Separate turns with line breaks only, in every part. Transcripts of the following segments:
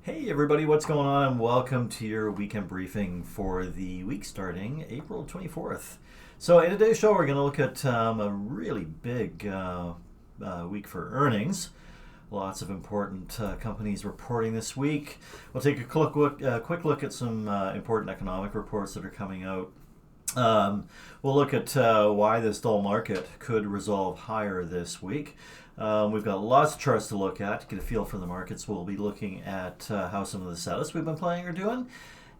Hey everybody, what's going on? And welcome to your weekend briefing for the week starting April 24th. So in today's show, we're going to look at a really big week for earnings. Lots of important companies reporting this week. We'll take a quick look at some important economic reports that are coming out. We'll look at why this dull market could resolve higher this week. We've got lots of charts to look at to get a feel for the markets. We'll be looking at how some of the setups we've been playing are doing,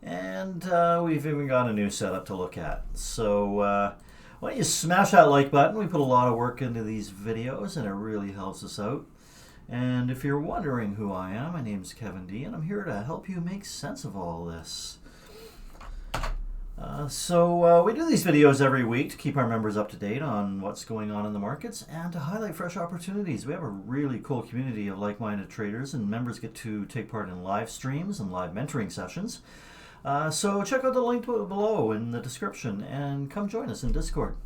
and we've even got a new setup to look at. So why don't you smash that like button? We put a lot of work into these videos, and it really helps us out. And if you're wondering who I am, my name's Kevin D, and I'm here to help you make sense of all this. So we do these videos every week to keep our members up to date on what's going on in the markets and to highlight fresh opportunities. We have a really cool community of like-minded traders, and members get to take part in live streams and live mentoring sessions. So check out the link below in the description and come join us in Discord.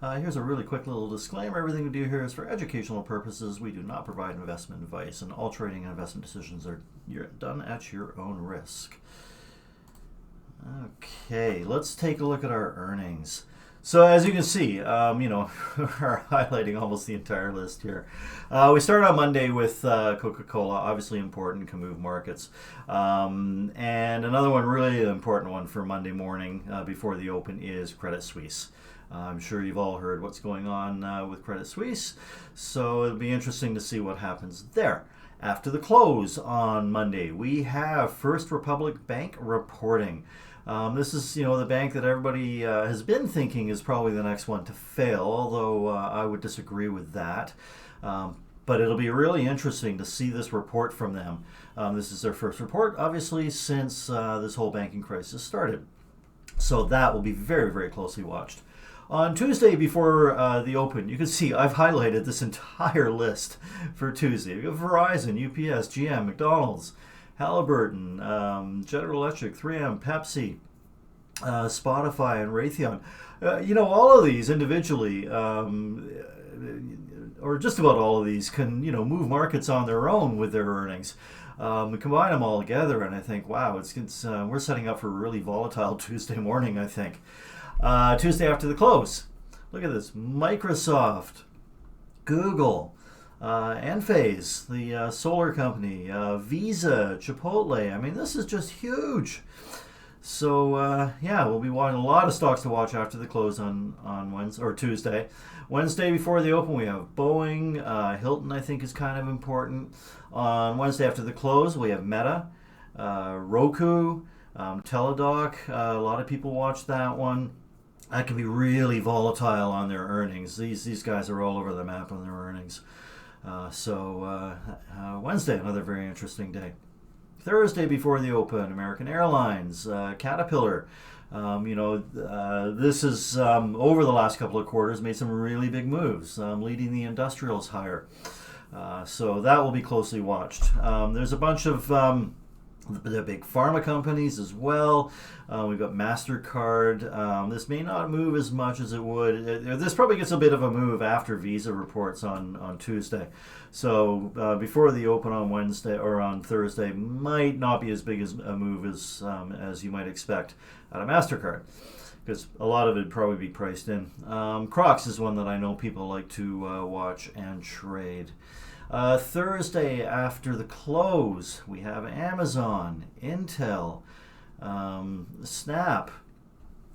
Here's a really quick little disclaimer. Everything we do here is for educational purposes. We do not provide investment advice, and all trading and investment decisions are done at your own risk. Okay, let's take a look at our earnings. So as you can see, we're highlighting almost the entire list here. We start on Monday with Coca-Cola, obviously important, can move markets. And another one, really important one for Monday morning before the open is Credit Suisse. I'm sure you've all heard what's going on with Credit Suisse, so it'll be interesting to see what happens there. After the close on Monday, we have First Republic Bank reporting. This is, the bank that everybody has been thinking is probably the next one to fail, although I would disagree with that. But it'll be really interesting to see this report from them. This is their first report, obviously, since this whole banking crisis started. So that will be very, very closely watched. On Tuesday before the open, you can see I've highlighted this entire list for Tuesday. We have Verizon, UPS, GM, McDonald's, Halliburton, General Electric, 3M, Pepsi, Spotify, and Raytheon. All of these individually, or just about all of these, can move markets on their own with their earnings. We combine them all together, and I think, wow, we're setting up for a really volatile Tuesday morning, I think. Tuesday after the close, look at this: Microsoft, Google, Enphase, the solar company, Visa, Chipotle. I mean, this is just huge. So we'll be watching a lot of stocks to watch after the close on Wednesday or Tuesday. Wednesday before the open, we have Boeing, Hilton. I think is kind of important. On Wednesday after the close, we have Meta, Roku, Teladoc. A lot of people watch that one. That can be really volatile on their earnings. These guys are all over the map on their earnings. Wednesday, another very interesting day. Thursday before the open, American Airlines, Caterpillar. This is over the last couple of quarters made some really big moves, leading the industrials higher. So that will be closely watched. There's a bunch of the big pharma companies as well. We've got MasterCard. This may not move as much as it would. This probably gets a bit of a move after Visa reports on Tuesday. So before the open on Wednesday or on Thursday might not be as big as a move as you might expect out of MasterCard, because a lot of it would probably be priced in. Crocs is one that I know people like to watch and trade. Thursday after the close, we have Amazon, Intel, Snap,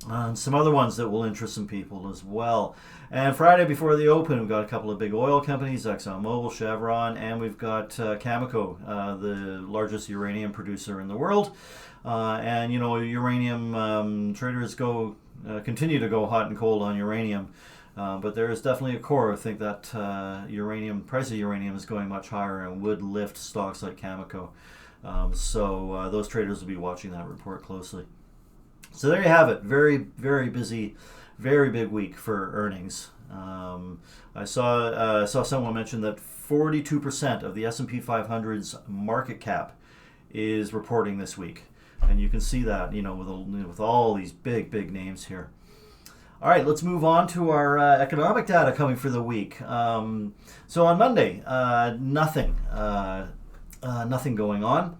and some other ones that will interest some people as well. And Friday before the open, we've got a couple of big oil companies, ExxonMobil, Chevron, and we've got Cameco, the largest uranium producer in the world. Uranium traders continue to go hot and cold on uranium. But there is definitely a core. I think that price of uranium is going much higher and would lift stocks like Cameco. So those traders will be watching that report closely. So there you have it. Very, very busy, very big week for earnings. I saw someone mention that 42% of the S&P 500's market cap is reporting this week, and you can see that with all these big names here. All right, let's move on to our economic data coming for the week. So on Monday, nothing. nothing going on.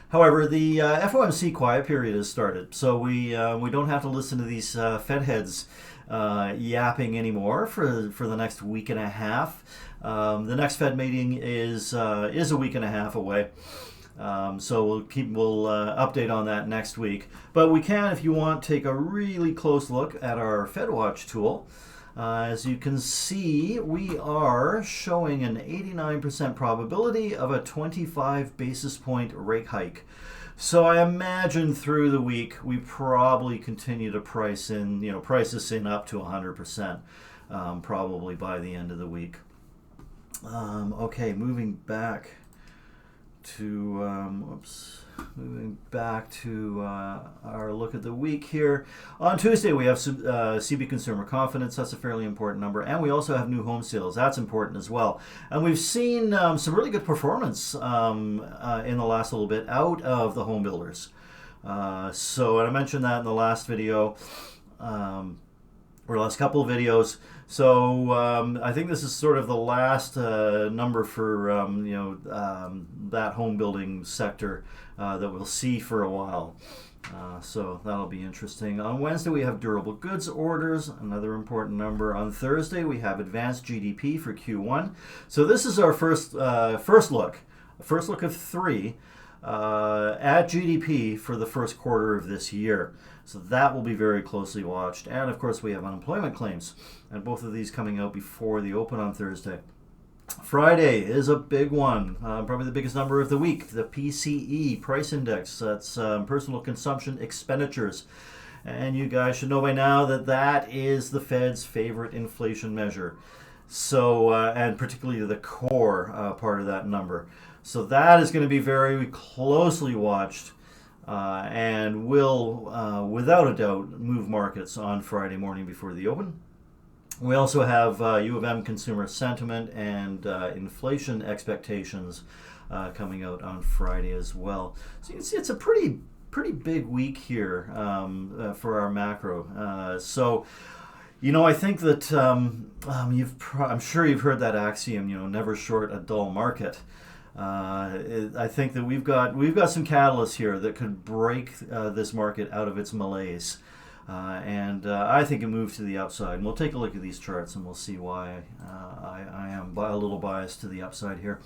However, the FOMC quiet period has started, so we don't have to listen to these Fed heads yapping anymore for the next week and a half. The next Fed meeting is a week and a half away. So we'll update on that next week. But we can, if you want, take a really close look at our FedWatch tool. As you can see, we are showing an 89% probability of a 25 basis point rate hike. So I imagine through the week we probably continue to price this in up to 100%, probably by the end of the week. Okay, moving back to our look at the week here. On Tuesday we have CB consumer confidence. That's a fairly important number, and we also have new home sales. That's important as well. And we've seen some really good performance in the last little bit out of the home builders. And I mentioned that in the last video, or last couple of videos. So I think this is sort of the last number for that home building sector that we'll see for a while. So that'll be interesting. On Wednesday we have durable goods orders, another important number. On Thursday we have advanced GDP for Q1. So this is our first look of three at GDP for the first quarter of this year. So that will be very closely watched. And of course we have unemployment claims, and both of these coming out before the open on Thursday. Friday is a big one, probably the biggest number of the week, the PCE price index. That's personal consumption expenditures. And you guys should know by now that that is the Fed's favorite inflation measure. So, and particularly the core part of that number. So that is going to be very closely watched. And will, without a doubt, move markets on Friday morning before the open. We also have U of M consumer sentiment and inflation expectations coming out on Friday as well. So you can see it's a pretty big week here for our macro. I think that I'm sure you've heard that axiom, never short a dull market. I think that we've got some catalysts here that could break this market out of its malaise, and I think it moves to the upside. And we'll take a look at these charts and we'll see why I am a little biased to the upside here.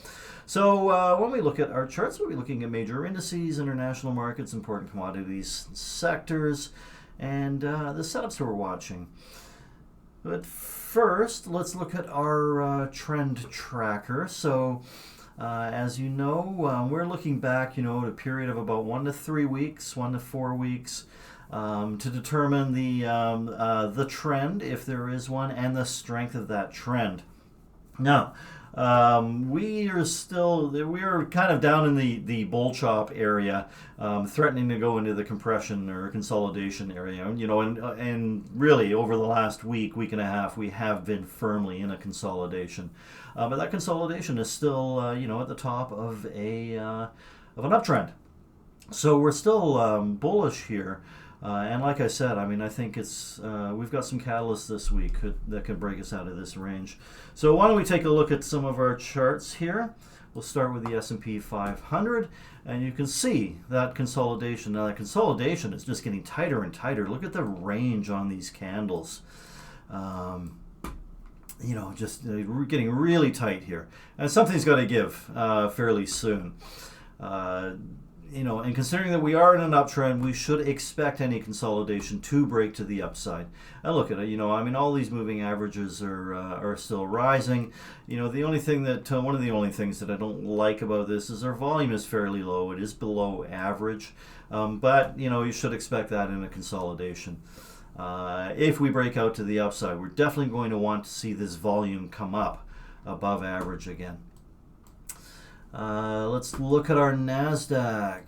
So when we look at our charts, we'll be looking at major indices, international markets, important commodities sectors, and the setups we're watching. But first, let's look at our trend tracker. So as you know, we're looking back, at a period of about 1 to 3 weeks, 1 to 4 weeks, to determine the trend, if there is one, and the strength of that trend. Now, we are kind of down in the bull chop area, threatening to go into the compression or consolidation area. And really over the last week and a half, we have been firmly in a consolidation. But that consolidation is still, at the top of an uptrend. So we're still bullish here. And like I said, I think we've got some catalysts this week that could break us out of this range. So why don't we take a look at some of our charts here. We'll start with the S&P 500, and you can see that consolidation. Now that consolidation is just getting tighter and tighter. Look at the range on these candles. Just getting really tight here. And something's got to give fairly soon. And considering that we are in an uptrend, we should expect any consolidation to break to the upside. And look at it, all these moving averages are still rising. One of the only things that I don't like about this is our volume is fairly low. It is below average, but you should expect that in a consolidation. If we break out to the upside, we're definitely going to want to see this volume come up above average again. Let's look at our NASDAQ.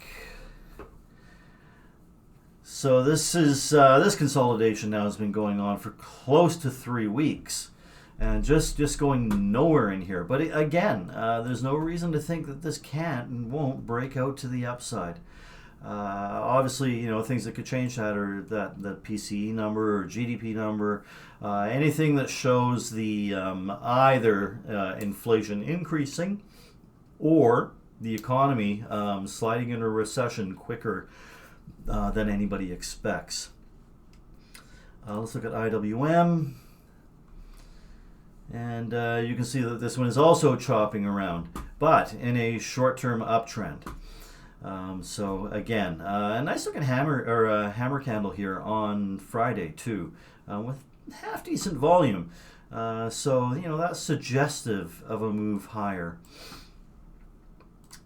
So this consolidation now has been going on for close to 3 weeks, and just going nowhere in here. But again, there's no reason to think that this can't and won't break out to the upside. Obviously, things that could change that are that PCE number or GDP number, anything that shows the either inflation increasing or the economy sliding into a recession quicker than anybody expects. Let's look at IWM. And you can see that this one is also chopping around, but in a short-term uptrend. So again, a nice looking hammer candle here on Friday too, with half decent volume. So that's suggestive of a move higher.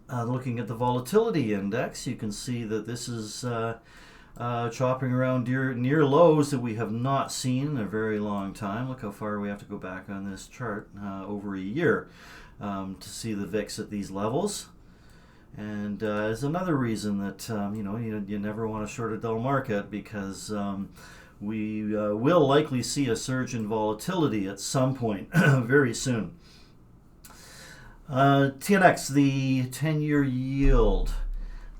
Looking at the volatility index, you can see that this is chopping around near lows that we have not seen in a very long time. Look how far we have to go back on this chart, over a year, to see the VIX at these levels. And is another reason that you never want to short a dull market, because we will likely see a surge in volatility at some point very soon. TNX, the 10-year yield,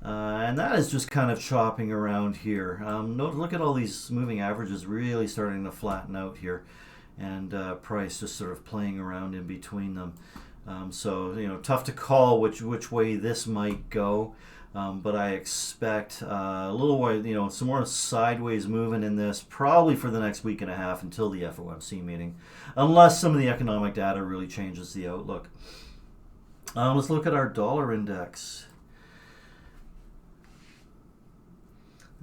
and that is just kind of chopping around here. Look at all these moving averages really starting to flatten out here, and price just sort of playing around in between them. So tough to call which way this might go, but I expect a little while, some more sideways movement in this, probably for the next week and a half until the FOMC meeting, unless some of the economic data really changes the outlook. Let's look at our dollar index.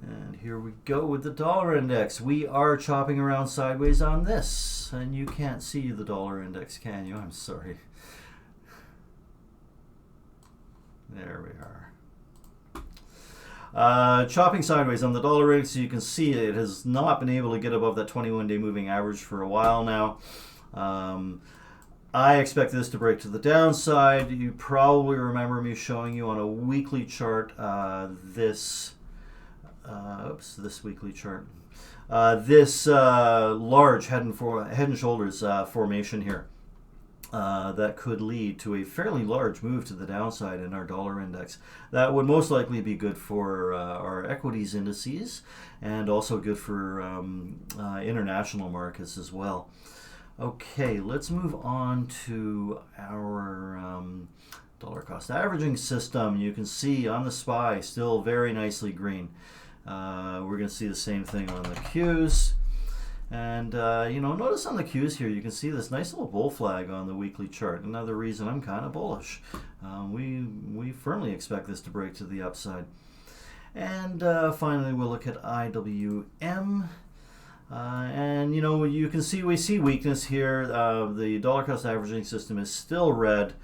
And here we go with the dollar index. We are chopping around sideways on this, and you can't see the dollar index, can you? I'm sorry. There we are. Chopping sideways on the dollar index, so you can see it has not been able to get above that 21-day moving average for a while now. I expect this to break to the downside. You probably remember me showing you on a weekly chart this weekly chart. This large head and shoulders formation here that could lead to a fairly large move to the downside in our dollar index. That would most likely be good for our equities indices, and also good for international markets as well. Okay, let's move on to our dollar cost averaging system. You can see on the SPY still very nicely green. We're going to see the same thing on the Qs. And notice on the Qs here, you can see this nice little bull flag on the weekly chart. Another reason I'm kind of bullish. We firmly expect this to break to the upside. And finally, we'll look at IWM. And you can see we see weakness here. The dollar cost averaging system is still red.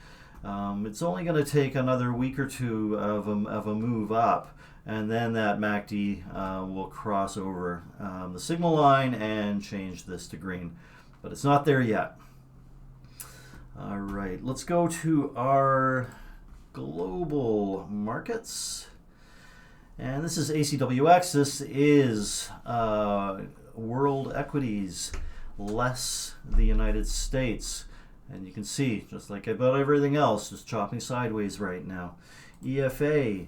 It's only going to take another week or two of a move up, and then that MACD will cross over the signal line and change this to green, but it's not there yet. All right, let's go to our global markets, and this is ACWX. This is world equities less the United States, and you can see, just like about everything else, just chopping sideways right now. EFA,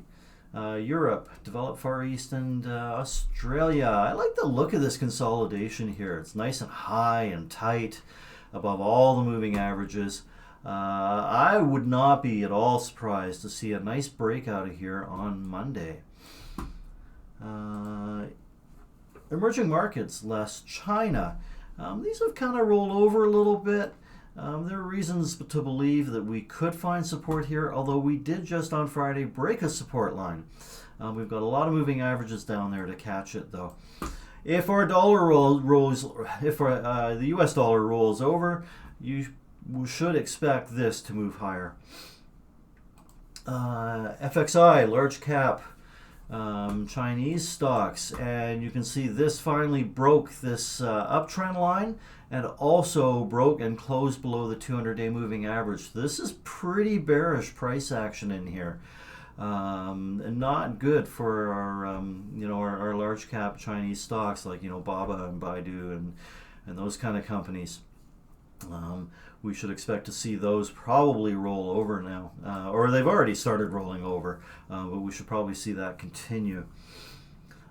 Europe, developed Far East, and Australia. I like the look of this consolidation here. It's nice and high and tight above all the moving averages. I would not be at all surprised to see a nice breakout of here on Monday. Emerging markets, less China. These have kind of rolled over a little bit. There are reasons to believe that we could find support here, although we did just on Friday break a support line. We've got a lot of moving averages down there to catch it, though. If our dollar the U.S. dollar rolls over, you should expect this to move higher. FXI, large cap. Chinese stocks, and you can see this finally broke this uptrend line, and also broke and closed below the 200-day moving average. This is pretty bearish price action in here, and not good for our our large cap Chinese stocks like Baba and Baidu and those kind of companies. We should expect to see those probably roll over now, or they've already started rolling over, but we should probably see that continue.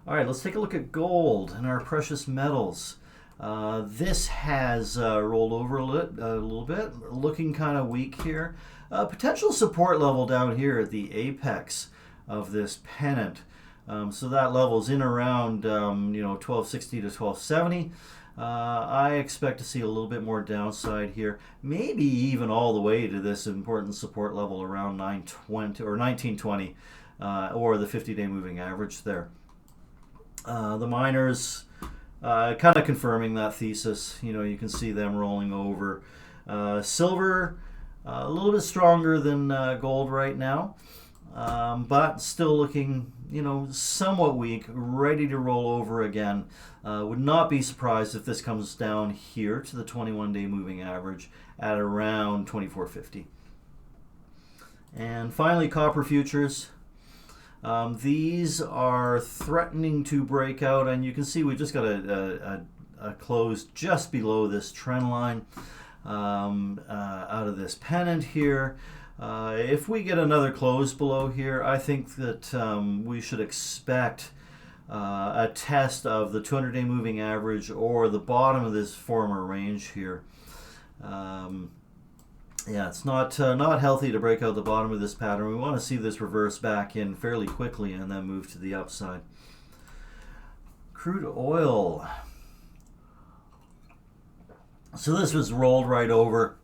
All right, let's take a look at gold and our precious metals. This has rolled over a little bit, looking kind of weak here. Potential support level down here at the apex of this pennant. So that level's in around 1260 to 1270. I expect to see a little bit more downside here, maybe even all the way to this important support level around 920 or 1920, or the 50-day moving average there. The miners kind of confirming that thesis. You can see them rolling over. Silver a little bit stronger than gold right now, but still looking somewhat weak, ready to roll over again. Would not be surprised if this comes down here to the 21-day moving average at around 2450. And finally, copper futures. These are threatening to break out, and you can see we just got a close just below this trend line out of this pennant here. If we get another close below here, I think that we should expect a test of the 200-day moving average or the bottom of this former range here. Yeah, it's not healthy to break out the bottom of this pattern. We want to see this reverse back in fairly quickly and then move to the upside. Crude oil. So this was rolled right over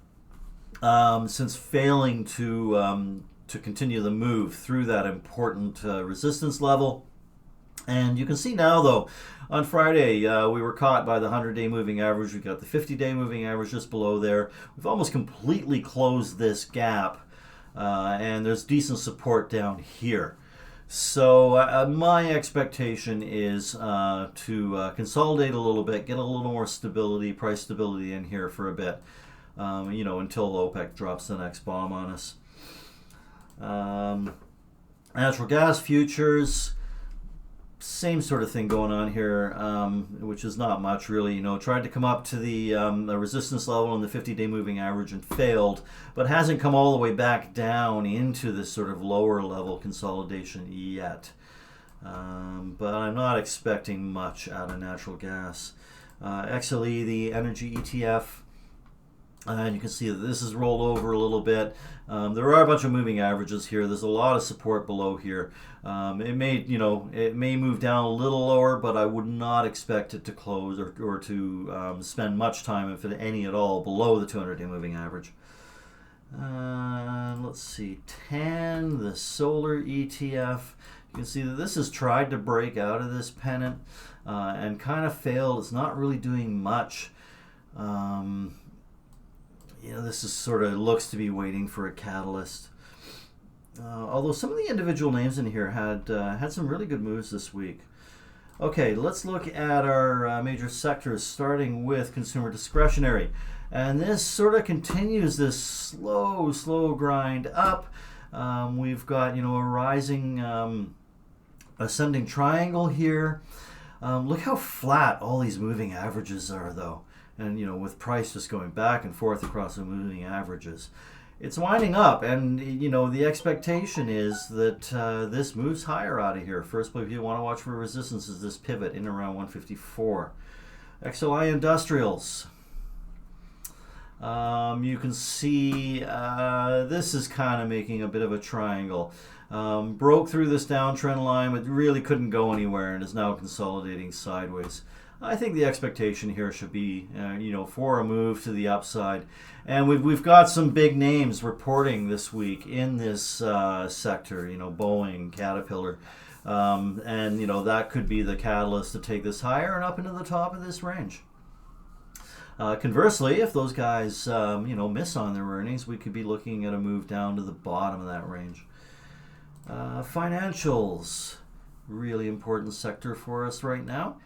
since failing to continue the move through that important resistance level. And you can see now, though, on Friday, we were caught by the 100-day moving average. We got the 50-day moving average just below there. We've almost completely closed this gap, and there's decent support down here. So my expectation is to consolidate a little bit, get a little more stability, price stability in here for a bit, until OPEC drops the next bomb on us. Natural gas futures. Same sort of thing going on here, which is not much really. Tried to come up to the resistance level in the 50-day moving average and failed, but hasn't come all the way back down into this sort of lower level consolidation yet. But I'm not expecting much out of natural gas. XLRE, the energy ETF. And you can see that this is rolled over a little bit. There are a bunch of moving averages here. There's a lot of support below here. It may move down a little lower, but I would not expect it to close or to spend much time, if any at all, below the 200-day moving average. Let's see, TAN, the solar ETF. You can see that this has tried to break out of this pennant and kind of failed. It's not really doing much. This is sort of looks to be waiting for a catalyst. Although some of the individual names in here had some really good moves this week. Okay, let's look at our major sectors, starting with consumer discretionary. And this sort of continues this slow grind up. We've got, a rising ascending triangle here. Look how flat all these moving averages are, though. And, with price just going back and forth across the moving averages. It's winding up, and, the expectation is that this moves higher out of here. First place you want to watch for resistance is this pivot in around 154. XLI Industrials. You can see this is kind of making a bit of a triangle. Broke through this downtrend line, but really couldn't go anywhere and is now consolidating sideways. I think the expectation here should be, for a move to the upside. And we've got some big names reporting this week in this sector, Boeing, Caterpillar. And, that could be the catalyst to take this higher and up into the top of this range. Conversely, if those guys, miss on their earnings, we could be looking at a move down to the bottom of that range. Financials, really important sector for us right now.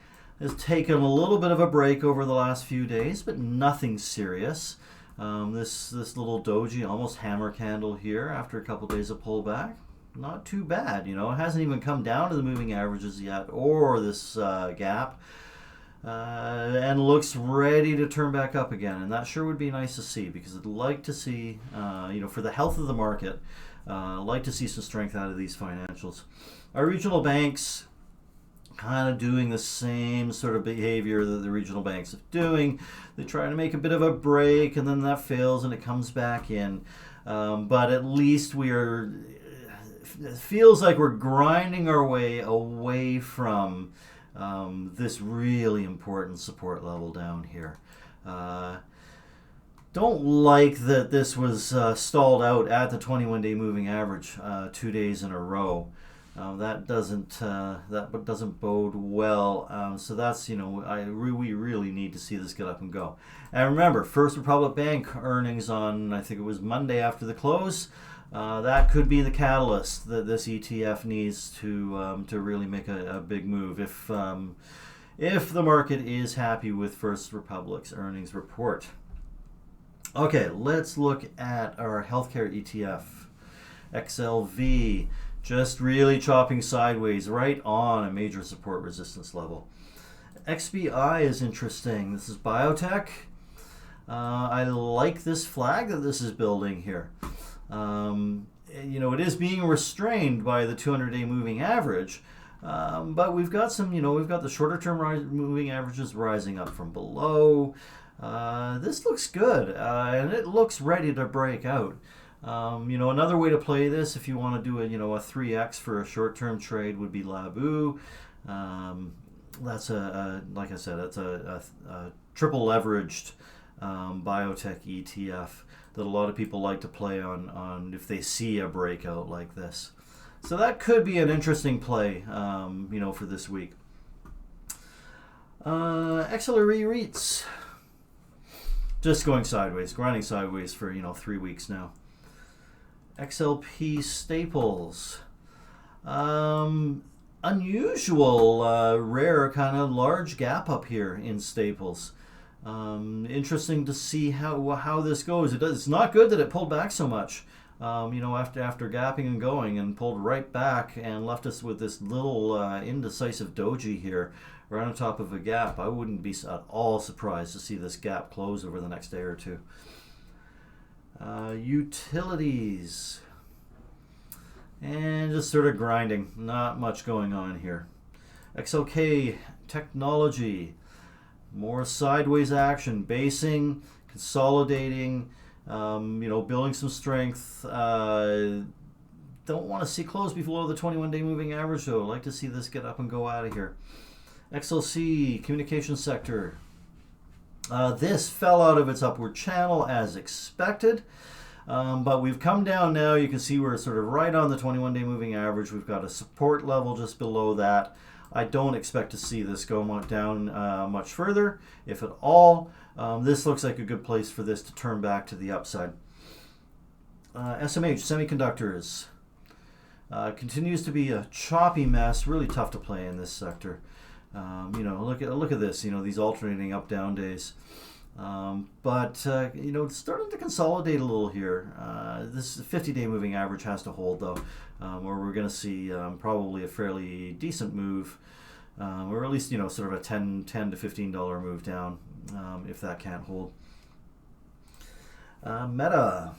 Has taken a little bit of a break over the last few days, but nothing serious. This little doji, almost hammer candle here after a couple days of pullback. Not too bad, It hasn't even come down to the moving averages yet or this gap. And looks ready to turn back up again. And that sure would be nice to see, because I'd like to see, for the health of the market, like to see some strength out of these financials. Our regional banks kind of doing the same sort of behavior that the regional banks are doing. They try to make a bit of a break, and then that fails, and it comes back in. But at least it feels like we're grinding our way away from this really important support level down here. Don't like that this was stalled out at the 21-day moving average 2 days in a row. That doesn't bode well. So that's, we really need to see this get up and go. And remember, First Republic Bank earnings on, I think it was Monday after the close. That could be the catalyst that this ETF needs to really make a big move if the market is happy with First Republic's earnings report. Okay, let's look at our healthcare ETF, XLV. Just really chopping sideways right on a major support resistance level. XBI is interesting. This is biotech. I like this flag that this is building here. It is being restrained by the 200-day moving average, but we've got we've got the shorter-term moving averages rising up from below. This looks good, and it looks ready to break out. Another way to play this, if you want to do a 3x for a short-term trade, would be Labu. That's like I said, that's a triple leveraged biotech ETF that a lot of people like to play on if they see a breakout like this. So that could be an interesting play, for this week. XLRE REITs just going sideways, grinding sideways for 3 weeks now. XLP Staples. Unusual, rare, kind of large gap up here in Staples. Interesting to see how this goes. It's not good that it pulled back so much. After gapping and going, and pulled right back and left us with this little indecisive doji here right on top of a gap. I wouldn't be at all surprised to see this gap close over the next day or two. Utilities, and just sort of grinding, not much going on here. XLK Technology, more sideways action, basing, consolidating, building some strength. Don't want to see close below the 21-day moving average though. I'd like to see this get up and go out of here. XLC communication sector. This fell out of its upward channel as expected, but we've come down now. You can see we're sort of right on the 21-day moving average. We've got a support level just below that. I don't expect to see this go down much further, if at all. This looks like a good place for this to turn back to the upside. SMH, semiconductors, continues to be a choppy mess, really tough to play in this sector. Look at this, these alternating up-down days. But it's starting to consolidate a little here. This 50-day moving average has to hold, though, or we're going to see probably a fairly decent move, or at least, sort of a $10 to $15 move down, if that can't hold. Meta.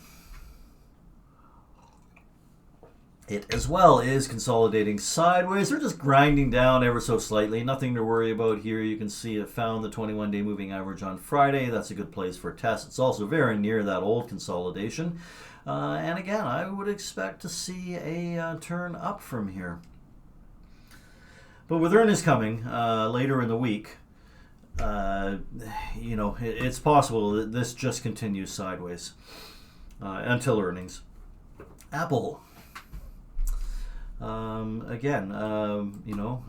It as well is consolidating sideways. They're just grinding down ever so slightly. Nothing to worry about here. You can see it found the 21-day moving average on Friday. That's a good place for a test. It's also very near that old consolidation. And again, I would expect to see a turn up from here. But with earnings coming later in the week, it's possible that this just continues sideways until earnings. Apple.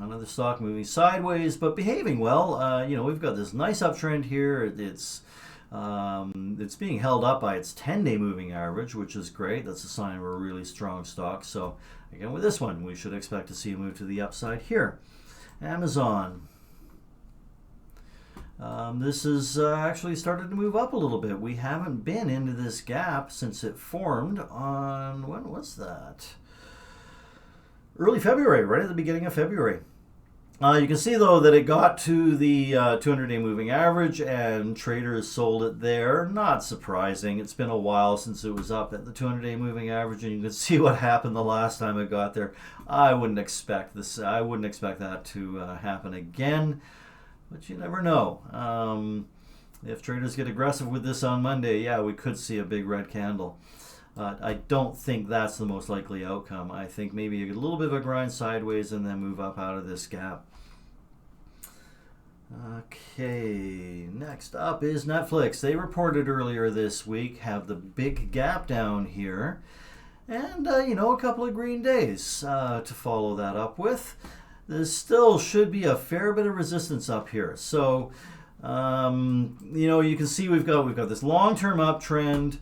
Another stock moving sideways, but behaving well. We've got this nice uptrend here. It's being held up by its 10-day moving average, which is great. That's a sign of a really strong stock. So again, with this one, we should expect to see a move to the upside here. Amazon. This has actually started to move up a little bit. We haven't been into this gap since it formed on, when was that? Early February, right at the beginning of February. You can see though that it got to the 200-day moving average and traders sold it there. Not surprising. It's been a while since it was up at the 200-day moving average, and you can see what happened the last time it got there. I wouldn't expect this. I wouldn't expect that to happen again, but you never know. If traders get aggressive with this on Monday, yeah, we could see a big red candle. I don't think that's the most likely outcome. I think maybe a little bit of a grind sideways and then move up out of this gap. Okay, next up is Netflix. They reported earlier this week, have the big gap down here, and you know, a couple of green days to follow that up with. There still should be a fair bit of resistance up here. So you know, you can see we've got this long-term uptrend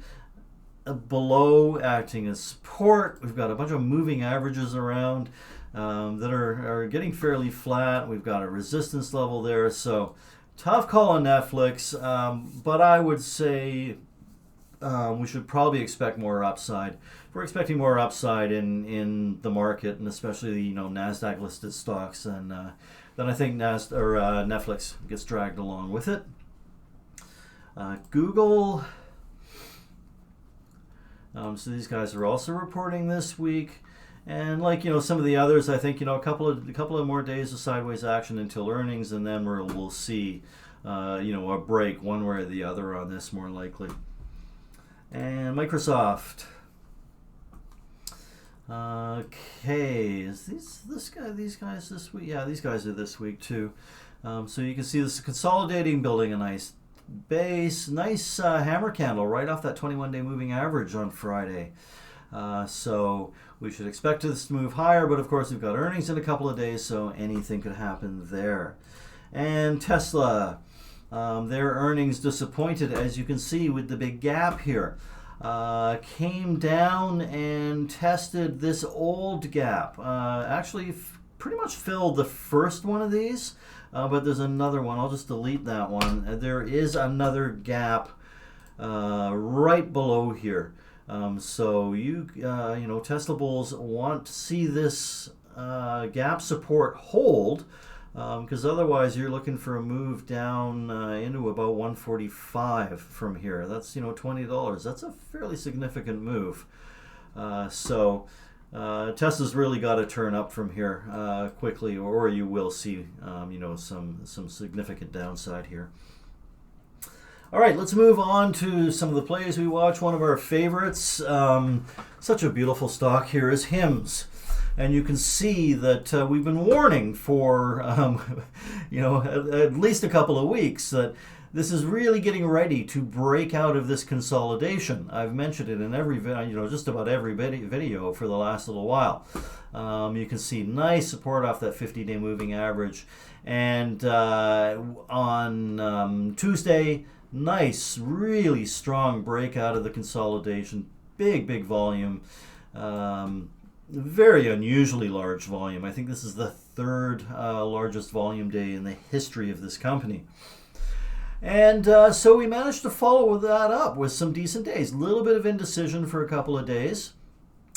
below acting as support. We've got a bunch of moving averages around that are getting fairly flat. We've got a resistance level there, so tough call on Netflix, but I would say we should probably expect more upside. We're expecting more upside in the market, and especially, you know, NASDAQ listed stocks, and then I think Netflix gets dragged along with it. Google. So these guys are also reporting this week. And like, you know, some of the others, I think, you know, a couple of more days of sideways action until earnings, and then we'll see, you know, a break one way or the other on this more likely. And Microsoft. Okay, is these guys this week? Yeah, these guys are this week too. So you can see this consolidating, building a nice base, nice hammer candle right off that 21-day moving average on Friday. So we should expect this to move higher, but of course we've got earnings in a couple of days, so anything could happen there. And Tesla, their earnings disappointed, as you can see with the big gap here. Came down and tested this old gap. Actually pretty much filled the first one of these, but there's another one. I'll just delete that one. There is another gap right below here. So you know, Tesla bulls want to see this gap support hold, because otherwise you're looking for a move down into about 145 from here. That's, you know, $20. That's a fairly significant move. So Tesla's really got to turn up from here quickly, or you will see you know, some significant downside here. All right, let's move on to some of the plays we watch. One of our favorites, such a beautiful stock here, is HIMS. And you can see that we've been warning for, you know, at least a couple of weeks that this is really getting ready to break out of this consolidation. I've mentioned it in every, you know, just about every video for the last little while. You can see nice support off that 50-day moving average. And on Tuesday, nice, really strong breakout of the consolidation. Big volume. Very unusually large volume. I think this is the third largest volume day in the history of this company. And so we managed to follow that up with some decent days. A little bit of indecision for a couple of days.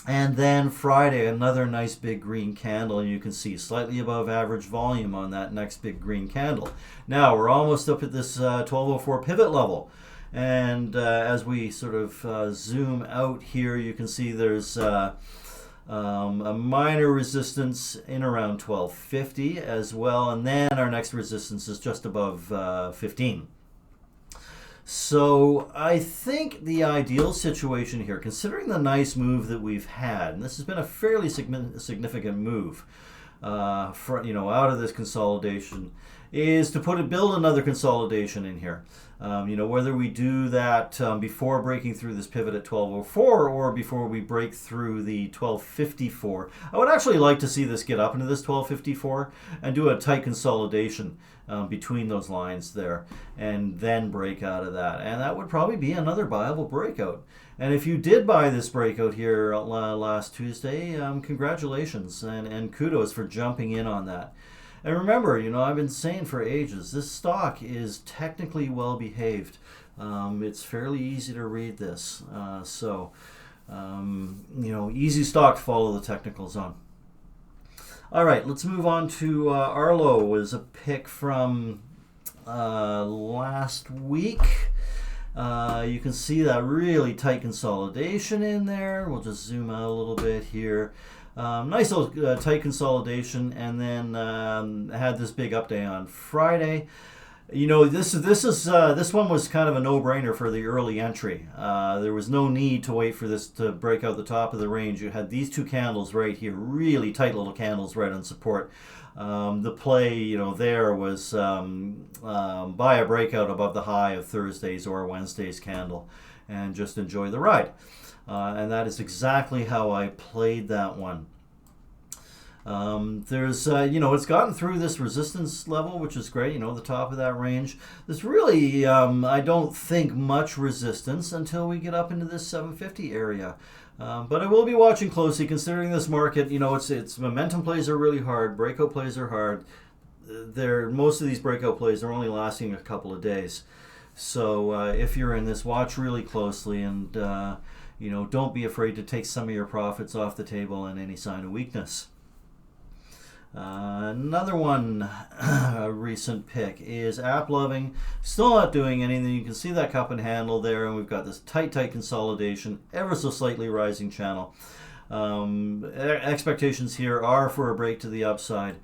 And then Friday, another nice big green candle. And you can see slightly above average volume on that next big green candle. Now we're almost up at this 1204 pivot level. And as we sort of zoom out here, you can see there's a minor resistance in around 1250 as well, and then our next resistance is just above 15. So I think the ideal situation here, considering the nice move that we've had, and this has been a fairly significant move you know, out of this consolidation, is to build another consolidation in here. You know, whether we do that before breaking through this pivot at 1204 or before we break through the 1254. I would actually like to see this get up into this 1254 and do a tight consolidation between those lines there, and then break out of that. And that would probably be another viable breakout. And if you did buy this breakout here last Tuesday, congratulations and kudos for jumping in on that. And remember, you know, I've been saying for ages, this stock is technically well behaved. It's fairly easy to read this. So, you know, easy stock to follow the technicals on. All right, let's move on to ARLO. Was a pick from last week. You can see that really tight consolidation in there. We'll just zoom out a little bit here. Nice little tight consolidation, and then had this big up day on Friday. You know, this one was kind of a no-brainer for the early entry. There was no need to wait for this to break out the top of the range. You had these two candles right here, really tight little candles right on support. The play, you know, there was buy a breakout above the high of Thursday's or Wednesday's candle, and just enjoy the ride. And that is exactly how I played that one. There's, you know, it's gotten through this resistance level, which is great, you know, the top of that range. There's really, I don't think, much resistance until we get up into this 750 area. But I will be watching closely, considering this market, you know, it's momentum plays are really hard, breakout plays are hard. Most of these breakout plays are only lasting a couple of days. So if you're in this, watch really closely, and, you know, don't be afraid to take some of your profits off the table on any sign of weakness. Another one, a recent pick, is AppLoving. Still not doing anything. You can see that cup and handle there, and we've got this tight consolidation, ever so slightly rising channel. Expectations here are for a break to the upside.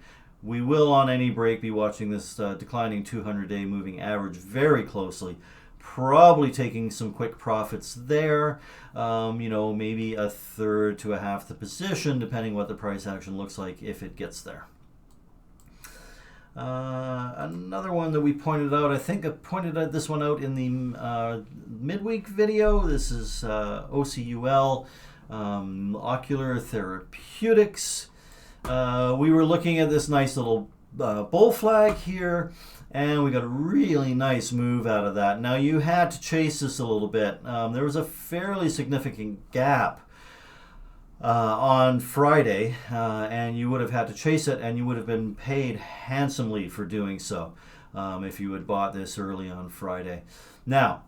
We will, on any break, be watching this declining 200-day moving average very closely. Probably taking some quick profits there, you know, maybe a third to a half the position, depending what the price action looks like if it gets there. Another one that we pointed out, I think I pointed this one out in the midweek video. This is OCUL, Ocular Therapeutics. We were looking at this nice little bull flag here, and we got a really nice move out of that. Now, you had to chase this a little bit. There was a fairly significant gap on Friday, and you would have had to chase it, and you would have been paid handsomely for doing so if you had bought this early on Friday. Now,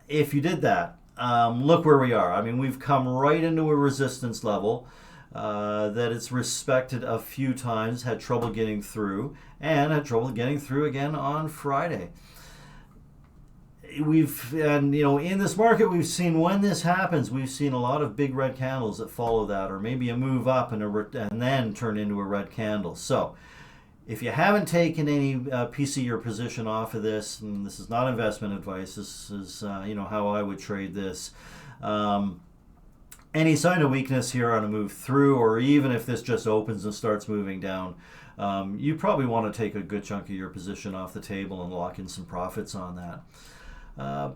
if you did that, look where we are. I mean, we've come right into a resistance level that it's respected a few times, had trouble getting through, and had trouble getting through again on Friday. And you know, in this market, we've seen when this happens, we've seen a lot of big red candles that follow that, or maybe a move up and then turn into a red candle. So if you haven't taken any piece of your position off of this, and this is not investment advice, this is you know, how I would trade this. Any sign of weakness here on a move through, or even if this just opens and starts moving down, you probably want to take a good chunk of your position off the table and lock in some profits on that.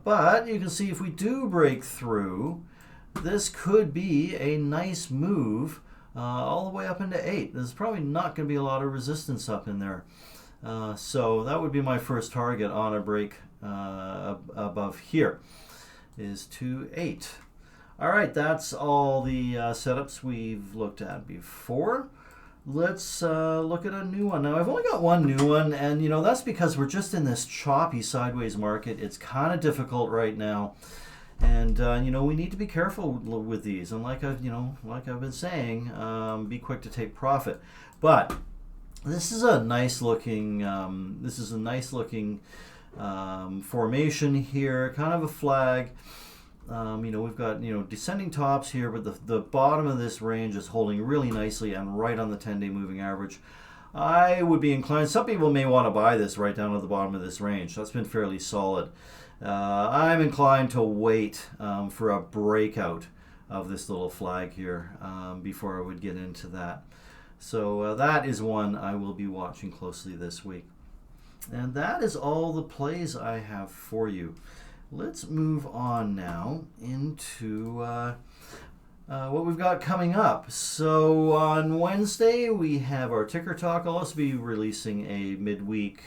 But you can see if we do break through, this could be a nice move all the way up into 8. There's probably not going to be a lot of resistance up in there. So that would be my first target on a break above here, is to 8. All right, that's all the setups we've looked at before. Let's look at a new one. Now, I've only got one new one, and you know, that's because we're just in this choppy sideways market. It's kind of difficult right now, and you know, we need to be careful with these. And like I've been saying, be quick to take profit. But this is a nice looking formation here, kind of a flag. You know, we've got, you know, descending tops here, but the bottom of this range is holding really nicely and right on the 10-day moving average. I would be inclined, some people may want to buy this right down at the bottom of this range. That's been fairly solid. I'm inclined to wait for a breakout of this little flag here before I would get into that. So that is one I will be watching closely this week. And that is all the plays I have for you. Let's move on now into what we've got coming up. So on Wednesday, we have our ticker talk. I'll also be releasing a midweek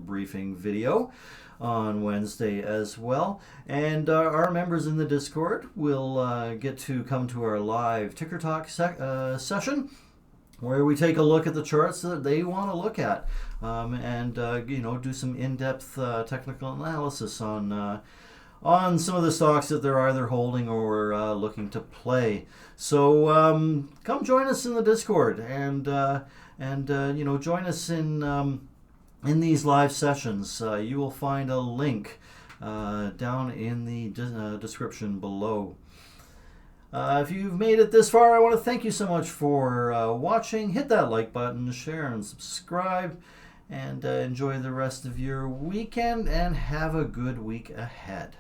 briefing video on Wednesday as well. And our members in the Discord will get to come to our live ticker talk session, where we take a look at the charts that they want to look at, and you know, do some in-depth technical analysis on on some of the stocks that they're either holding or looking to play. So come join us in the Discord and join us in these live sessions. You will find a link down in the description below. If you've made it this far, I want to thank you so much for watching. Hit that like button, share and subscribe, and enjoy the rest of your weekend and have a good week ahead.